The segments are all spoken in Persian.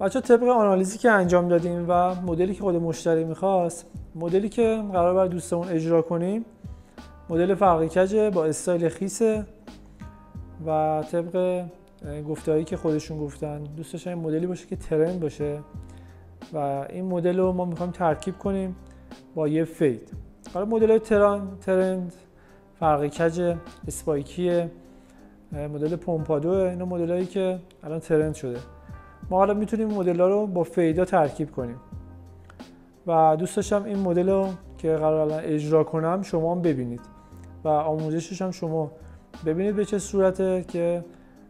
بچه طبق آنالیزی که انجام دادیم و مدلی که خود مشتری میخواست، مدلی که قرار بر دوستمون اجرا کنیم مدل فرقی کجه با استایل خیسه و طبق گفتهایی که خودشون گفتن دوست داشتن این مدلی باشه که ترند باشه و این مدل رو ما میخوایم ترکیب کنیم با یه فید. حالا مدل ترند، فرقی کج، اسپایکیه، مدل پومپادو، اینا مدلایی که الان ترند شده. ما حالا میتونیم مدل‌ها رو با فیدا ترکیب کنیم و دوست داشتم این مدل رو که قرار الان اجرا کنم شما هم ببینید و آموزشش هم شما ببینید به چه صورته که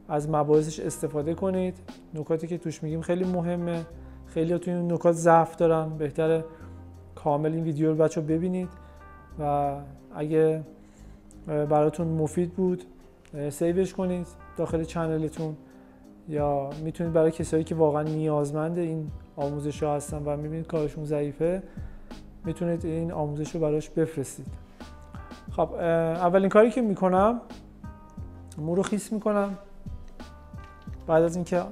از مباحثش استفاده کنید. نکاتی که توش میگیم خیلی مهمه، خیلی توی این نکات ضعف دارن، بهتره کامل این ویدیو رو بچه‌ها ببینید و اگه براتون مفید بود سیوش کنید داخل چنلتون، یا میتونید برای کسایی که واقعا نیازمند این آموزش ها هستن و میبینید کارشون ضعیفه میتونید این آموزش رو براش بفرستید. خب اولین کاری که میکنم مو رو خیس میکنم. بعد از اینکه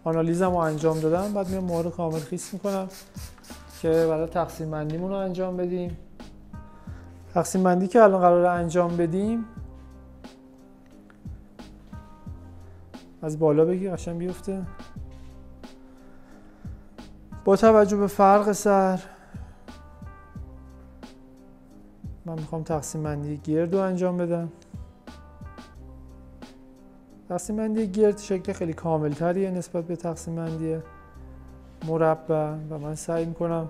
آنالیزم رو انجام دادم بعد میام مو رو کامل خیس میکنم که برای تقسیم بندیمون رو انجام بدیم. تقسیم بندی که الان قراره انجام بدیم از بالا بگی قشنگ بیفته. با توجه به فرق سر من میخوام تقسیم بندی گرد رو انجام بدم. تقسیم بندی گرد شکل خیلی کامل تریه نسبت به تقسیم بندی مربع و من سعی میکنم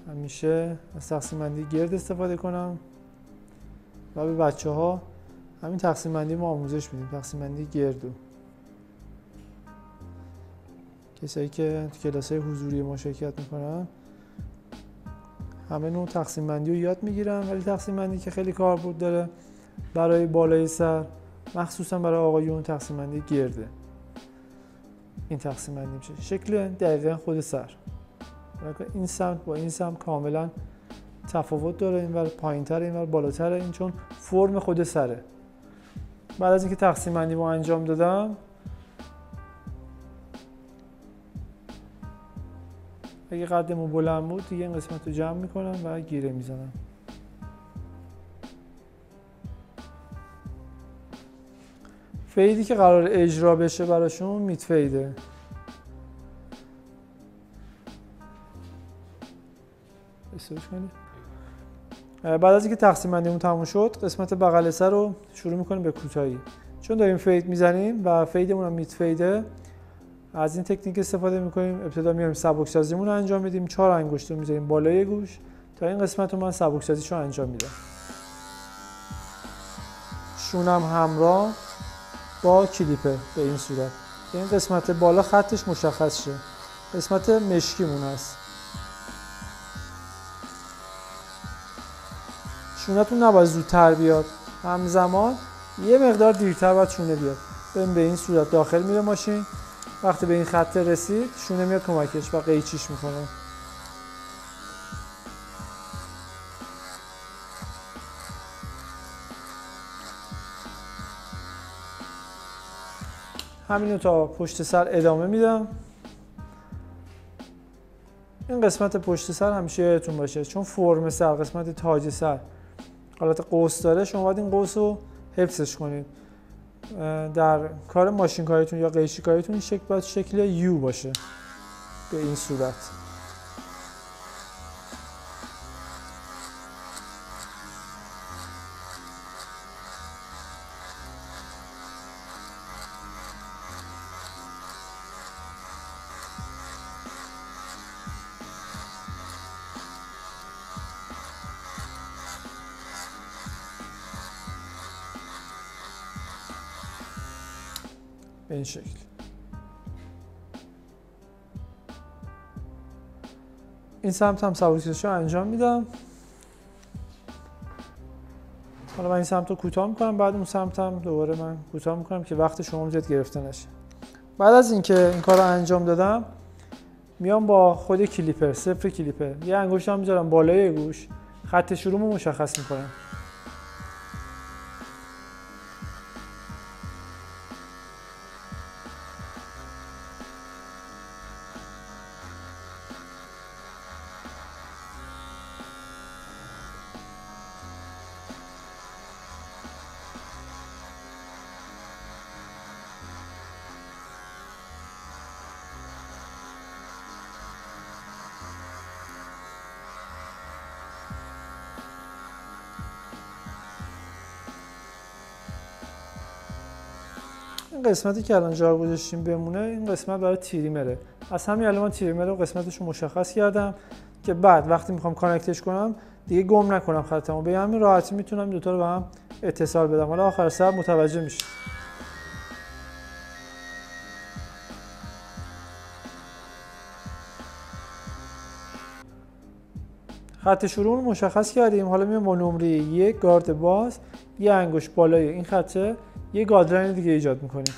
همیشه از تقسیم بندی گرد استفاده کنم و به بچه ها همین تقسیم بندی ما آموزش میدیم، تقسیم بندی گرد رو. کسایی که تو کلاس‌های حضوری ما شرکت میکنن همه نوع تقسیم بندی رو یاد میگیرن، ولی تقسیم بندی که خیلی کاربرد داره برای بالای سر مخصوصا برای آقایون تقسیم بندی گرده. این تقسیم بندی میشه شکل دقیقاً خود سر. این سمت با این سمت کاملا تفاوت داره، اینور پایین‌تره اینور بالاتره، این چون فرم خود سره. بعد از اینکه تقسیم بندی رو انجام دادم اگه قدمو بلند بود دیگه این قسمت رو جمع میکنم و گیره میزنم. فیدی که قرار اجرا بشه براشون میت فیده. بعد از اینکه تقسیم بندیمون تموم شد قسمت بغل سر رو شروع میکنیم به کوتاهی. چون داریم فید میزنیم و فیدمون هم میت فیده از این تکنیک استفاده میکنیم. ابتدا میایم سبکسازیمون رو انجام میدیم، 4 انگشت رو میذاریم بالای گوش تا این قسمت رو من سبکسازیشو انجام میدم. شونم همراه با کلیپر به این صورت. این قسمت بالا خطش مشخص شه، قسمت مشکیمون هست. شونتون نباید زودتر بیاد، همزمان یه مقدار دیرتر باید شونه بیاد. ببین به این صورت داخل میره ماشین، وقتی به این خط رسید شونه میاد کمکش و قیچیش میکنه. همینو تا پشت سر ادامه میدم. این قسمت پشت سر همیشه یادتون باشه چون فرم سر، قسمت تاج سر حالت قوس داره، شما باید این قوس رو حفظش کنید. در کار ماشین کاریتون یا قیچی کاریتون این شکل باید شکل یو باشه به این صورت. به این شکل. این سمت هم سبکسازیشو انجام میدم. حالا من این سمت رو کوتاه میکنم، بعد اون سمت هم دوباره من کوتاه میکنم که وقت شما زیاد گرفته نشه. بعد از اینکه این کار رو انجام دادم میام با خود کلیپر، صفر کلیپر یه انگشت هم میذارم بالای گوش، خط شروع رو مشخص میکنم. این قسمتی که الان جا گذاشتیم بمونه، این قسمت برای تریمره. از همین الان من تریمر رو قسمتش رو مشخص کردم که بعد وقتی میخوام کانکتش کنم دیگه گم نکنم خطمو. به همین راحتی میتونم دوتا رو به هم اتصال بدم. حالا آخر سر متوجه میشید. خط شروع رو مشخص کردیم. حالا میام با نمره 1 گارد باز یه انگشت بالای این خطه یه گادلاین دیگه ایجاد میکنیم.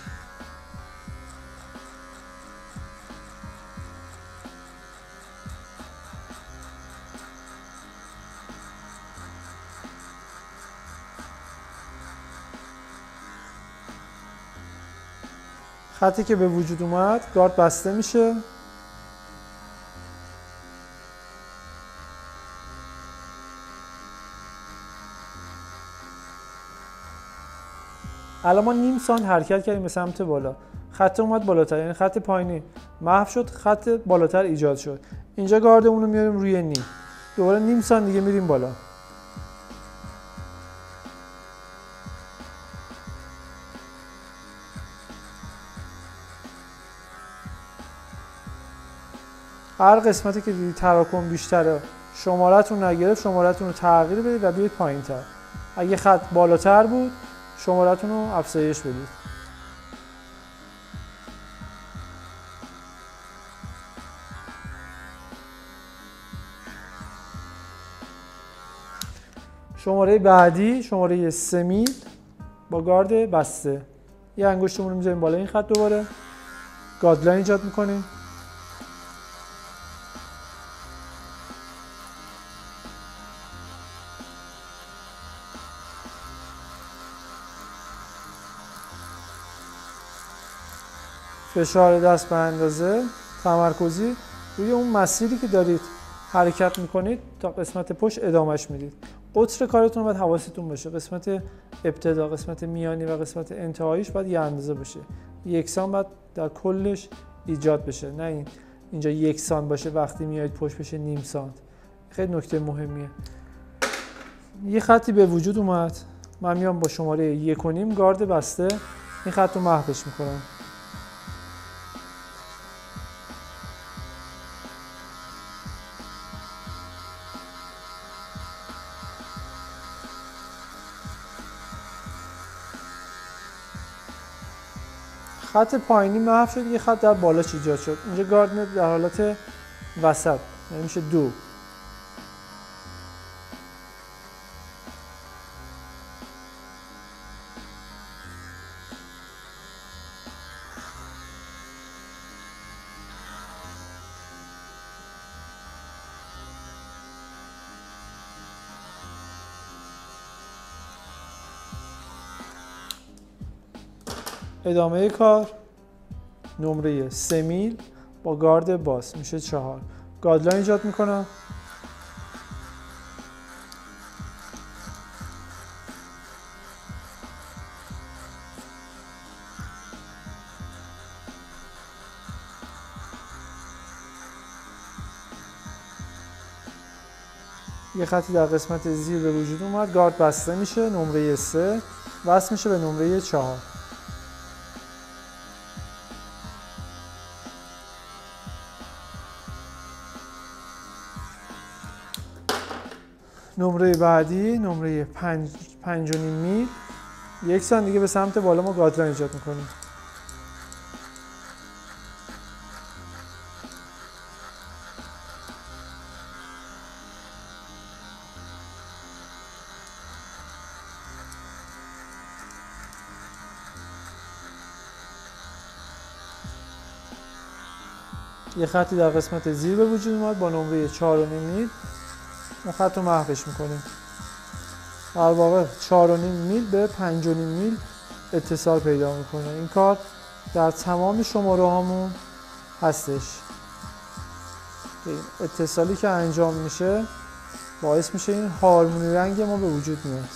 خطی که به وجود اومد گارد بسته میشه. الان ما نیم سانت حرکت کردیم به سمت بالا، خط اومد بالاتر، یعنی خط پایینی محو شد، خط بالاتر ایجاد شد. اینجا گاردمون رو میاریم روی نیم، دوباره نیم سانت دیگه میریم بالا. هر قسمتی که دیدید تراکم بیشتره، شمارتون نگرفت، شمارتون رو تغییر بدید و بیاید پایین تر. اگه خط بالاتر بود شمارتون رو افزایش بدید. شماره بعدی شماره 3 میل با گارد بسته. یه انگشتمون رو میذاریم بالا این خط، دوباره گادلاین ایجاد میکنیم. فشار دست به اندازه تمرکزی روی اون مسیری که دارید حرکت میکنید تا قسمت پشت ادامهش میدید. قطر کارتون باید حواستون باشه، قسمت ابتدا، قسمت میانی و قسمت انتهاییش باید یه اندازه باشه، یکسان باید در کلش ایجاد بشه، نه اینجا یکسان باشه وقتی میایید پشت بشه نیم سانت. خیلی نکته مهمیه. یه خطی به وجود اومد، من میام با شماره 1.5 گارد بسته این خط رو محوش میکنم. خط پایینی محو شد، یه خط در بالاش ایجاد شد. اینجا گارد میاد در حالت وسط، یعنی میشه 2. ادامه کار نمره 3 میل با گارد باز میشه 4. گادلاین ایجاد میکنم. یه خطی در قسمت زیر به وجود اومد، گارد بسته میشه، نمره 3 وصل میشه به نمره 4. نمره بعدی نمره 5.5 میل، یک سانت دیگه به سمت بالا ما گادلاین ایجاد میکنیم. یه خطی در قسمت زیر به وجود اومد با نمره 4.5 میل، ما خط رو محوش میکنیم. در واقع 4.5 میل به 5.5 میل اتصال پیدا میکنه. این کار در تمام شماره هامون هستش. اتصالی که انجام میشه باعث میشه این هارمونی رنگ ما به وجود میاد.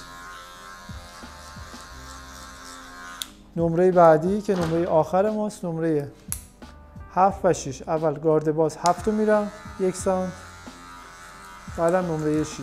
نمره بعدی که نمره آخر ماست، نمره 7 و 6. اول گارد باز 7 رو میرم 1 سانت، بعدم نمره 6.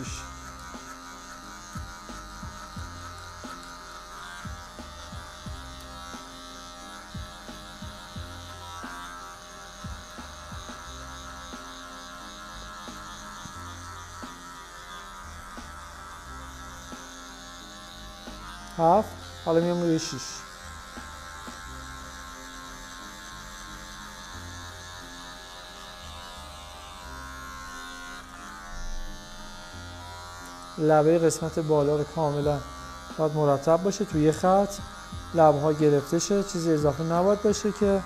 7. حالا میام روی 6. لبه قسمت بالا رو کاملا باید مرتب باشه توی خط، لبها گرفته شه، چیزی اضافه نباید باشه که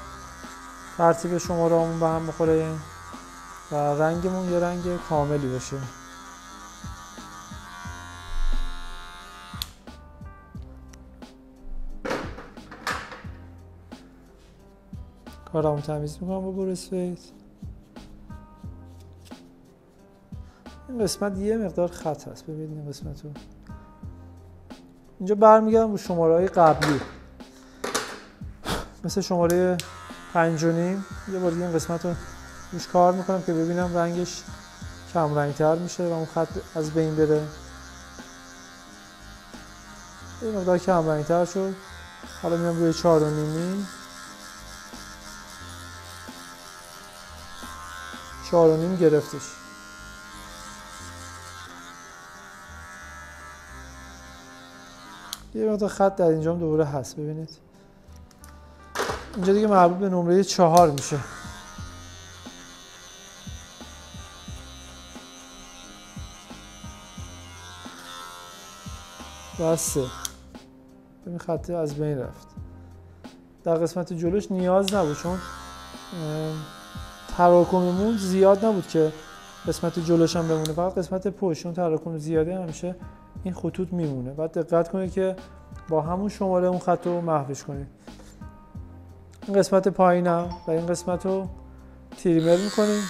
ترتیب شماره‌هامون به هم بخوره و رنگمون یه رنگ کاملی باشه. کارامو تمیز میکنم با بورسفیت. این قسمت یه مقدار خط هست، ببینید این قسمت رو اینجا برمیگردم رو شماره‌های قبلی، مثل شماره 5.5. یه بار دیگه این قسمت رو روش کار میکنم که ببینم رنگش کم رنگتر میشه و اون خط از بین بره. این مقدار کم رنگتر شد. حالا میام روی 4.5. 4.5 گرفتش. یه مقدار خط در اینجا هم دوباره هست، ببینید اینجا دیگه مربوط به نمره 4 میشه. بسه این خط از بین رفت. در قسمت جلوش نیاز نبود چون تراکممون زیاد نبود که قسمت جلوش هم بمونه، فقط قسمت پشت تراکم زیاده همیشه این خطوط میمونه. باید دقت کنید که با همون شماره اون خط رو محوش کنید. این قسمت پایینم و این قسمت رو تریمر میکنیم.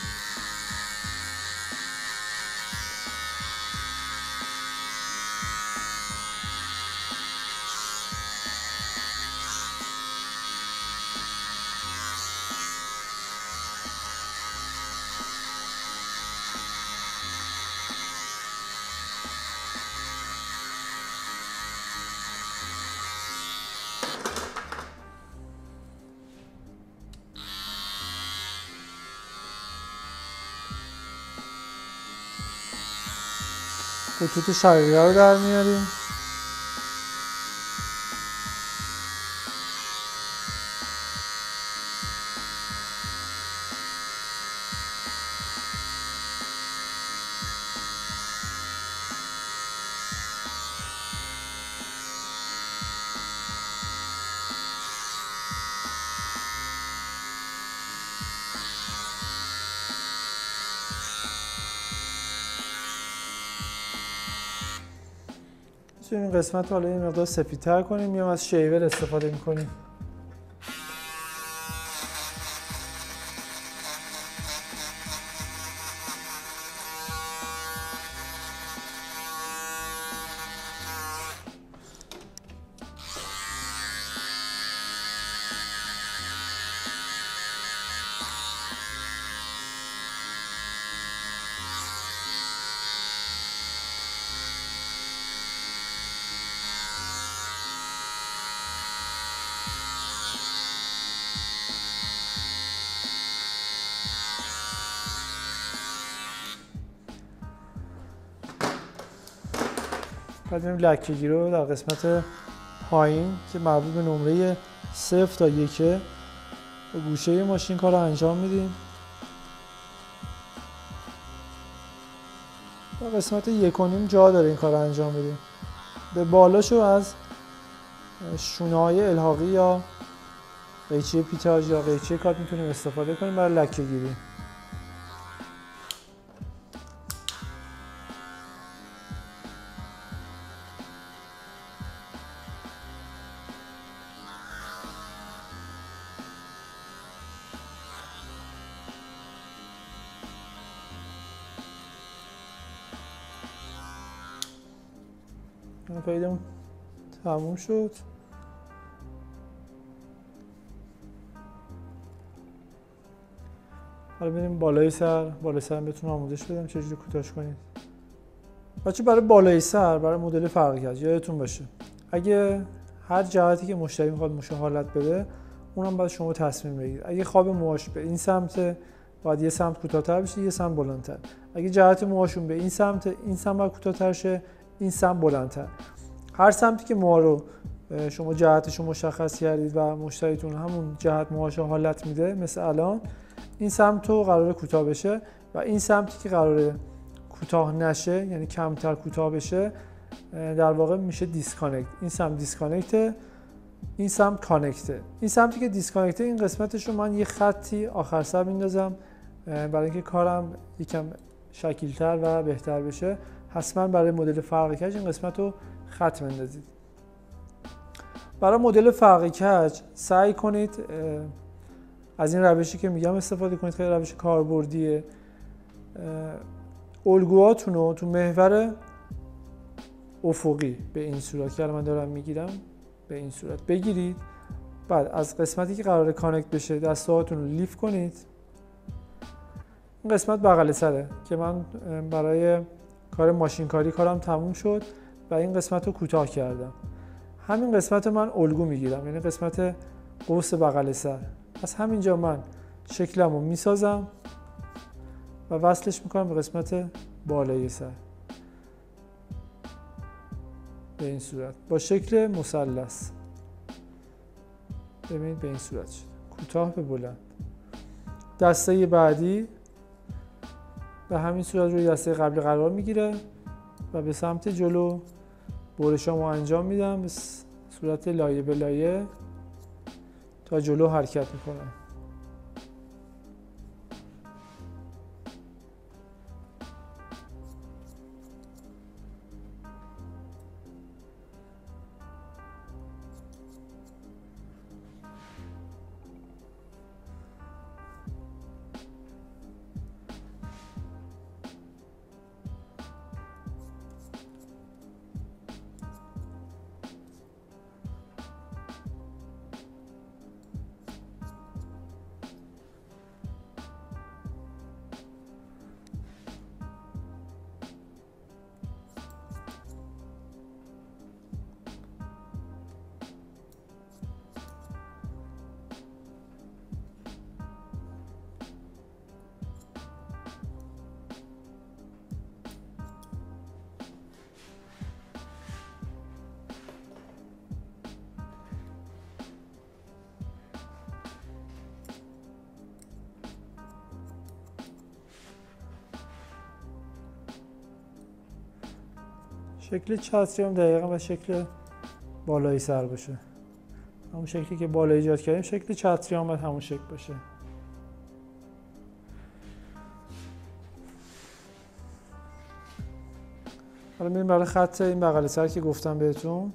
خطوط شقیقه رو در میاریم. این قسمت رو حالا یه مقدار سفیدتر کنیم، میام از شیور استفاده میکنیم. بعد میریم لکه‌گیری رو در قسمت پایین که مربوط به نمره 0 تا 1 به گوشه ماشین کار رو انجام میدیم. در قسمت 1.5 جا داره این کار رو انجام بدیم. به بالاشو از شونه‌های الحاقی یا قیچی پیتاژ یا قیچی کات میتونیم استفاده کنیم برای لکه‌گیری. پیدمون تموم شد. حالا بریم بالای سر بتونم آموزش بدم چجوری کوتاش کنید. بچه برای بالای سر برای مدل فرقی‌کج یادتون باشه اگه هر جهتی که مشتری میخواد موش حالت بده اونم باید شما تصمیم بگیرید. اگه خواب موهاش به این سمت باید یه سمت کوتاه‌تر بشه، یه سمت بلندتر. اگه جهت موهاشون به این سمت باید کوتاه‌تر شه، این سمت بلندتر. هر سمتی که موها رو شما جهتش رو مشخص کردید و مشتریتون همون جهت موهاشو حالت میده، مثل الان این سمت رو قراره کوتاه بشه و این سمتی که قراره کوتاه نشه، یعنی کمتر کوتاه بشه، در واقع میشه دیسکانکت. این سمت دیسکانکته، این سمت کانکته. این سمتی که دیسکانکته، این قسمتش رو من یه خطی آخر سر میندازم برای اینکه کارم یکم شکیل‌تر و بهتر بشه. حتما برای مدل فرق کج این قسمت رو خط بندازید. برای مدل فرق کج سعی کنید از این روشی که میگم استفاده کنید، خیلی روش کاربردیه. الگوهاتون رو تو محور افقی به این صورت که من دارم میگیرم به این صورت بگیرید. بعد از قسمتی که قراره کانکت بشه دستهاتون رو لیف کنید. این قسمت بغل سره که من برای کار ماشین کاری کارم تموم شد و این قسمت رو کوتاه کردم. همین قسمت من الگو میگیرم، یعنی قسمت قوس بغل سر. از همینجا من شکلم رو میسازم و وصلش میکنم به قسمت بالای سر به این صورت با شکل مثلث. ببینید به این صورت شد، کوتاه به بلند. دسته بعدی به همین صورت روی دسته قبلی قرار میگیره و به سمت جلو برشامو انجام میدم به صورت لایه به لایه تا جلو حرکت میکنم. شکل چتری هم دقیقا به شکل بالایی سر باشه. همون شکلی که بالا ایجاد کردیم شکل چتری هم باید همون شکل باشه. حالا میریم برای خط این بغل سر که گفتم بهتون.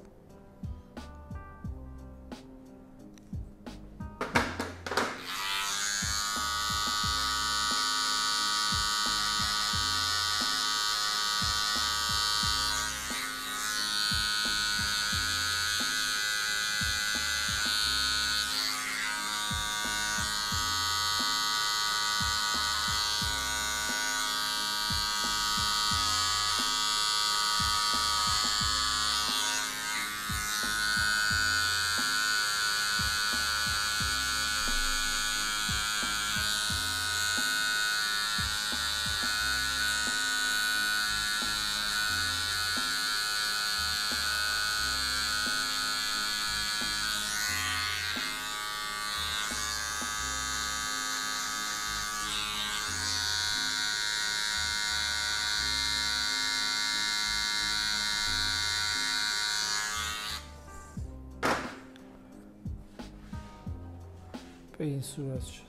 به این صورت شد.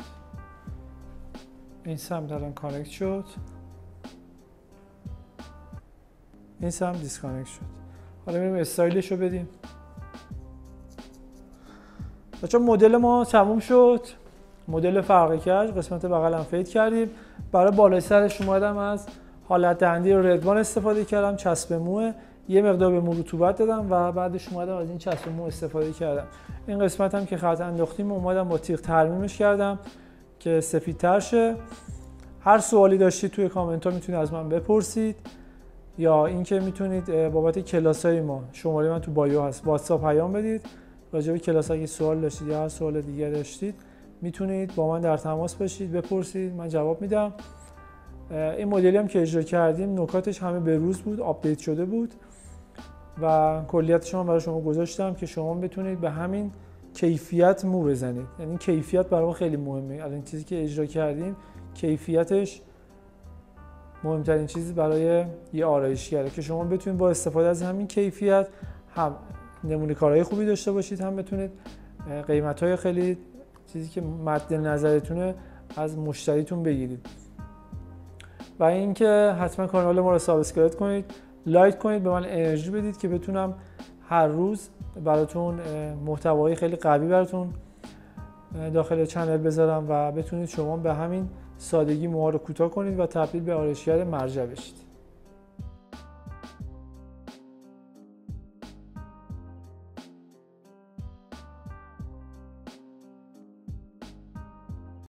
این سمت الان کانکت شد، این سمت دیسکانکت شد. حالا میریم استایلش رو بدیم. بچه مدل ما تموم شد. مدل فرق کج، قسمت بغل هم فید کردیم. برای بالای سرش اومدم از حالت دندی ردوان استفاده کردم، چسب موه، یه مقدار به مو رطوبت دادم و بعدش اومدم از این چسب مو استفاده کردم. این قسمت هم که خط انداختیم اومدم با تیغ ترمیمش کردم که سفیدتر شه. هر سوالی داشتید توی کامنت ها میتونید از من بپرسید، یا اینکه میتونید بابت کلاسای ما، شماره من تو بایو هست، واتساپ پیام بدید راجع به کلاس اگه سوال داشتید یا هر سوال دیگه داشتید میتونید با من در تماس باشید، بپرسید، من جواب میدم. این مدلی هم که اجرا کردیم نکاتش همه به روز بود، آپدیت شده بود. و کلیتش رو برای شما گذاشتم که شما بتونید به همین کیفیت مو بزنید. یعنی کیفیت برای ما خیلی مهمه. الان چیزی که اجرا کردیم کیفیتش مهمترین چیزی برای یه آرایشگره که شما بتونید با استفاده از همین کیفیت هم نمونه کارهای خوبی داشته باشید، هم بتونید قیمت‌های خیلی چیزی که مد نظرتونه از مشتریتون بگیرید. و اینکه حتما کانال ما رو سابسکرایب کنید، لایک کنید، به من انرژی بدید که بتونم هر روز براتون محتوای خیلی قوی براتون داخل چنل بذارم و بتونید شما به همین سادگی موها رو کوتاه کنید و تبدیل به آرایشگر مرجع بشید.